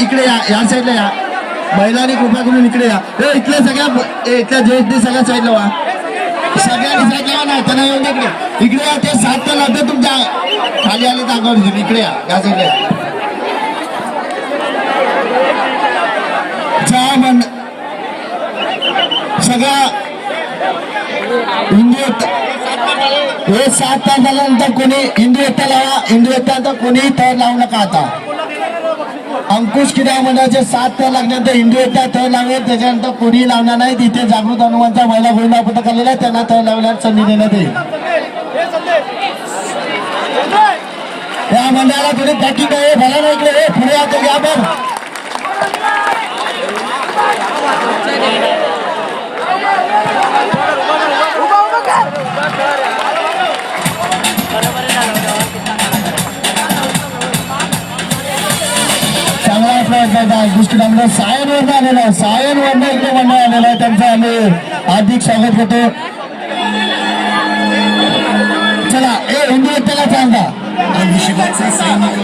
इकडे या साईडला या, महिलांनी कृपा करून इकडे या. इथल्या सगळ्या इथल्या जेंट्सनी सगळ्या साईडला वा, सगळ्यांनी साईड लावा ना, त्यांना येऊन इकडे या. ते 7 तर लागतं तुमच्या खाली आले तर इकडे या, या साईडला सगळ्या हिंदू हे 7 तास झाल्यानंतर कोणी हिंदू एकटा लावा. हिंदू एकट्यानंतर कोणी थर लावू नका. आता अंकुश क्रीडा मंडळाचे 7 थर लागल्यानंतर हिंदू एकटा थर लावेल, त्याच्यानंतर कोणी लावणार नाही. तिथे जागृत हनुमानचा महिला गोविंदा पथक आलेला आहे, त्यांना थर लावण्यास संधी देण्यात येईल. या मंडळाला थोडी पॅकिंग आहे, भला नाही इकडे पुढे आता या. बघ सायनवर आलेला आहे, सायनवर इकडे मंडळ आलेला आहे, त्यांचं आम्ही हार्दिक स्वागत करतो. चला हिंदू एकट्याला सांगा. अभिषेकाचा सैनिक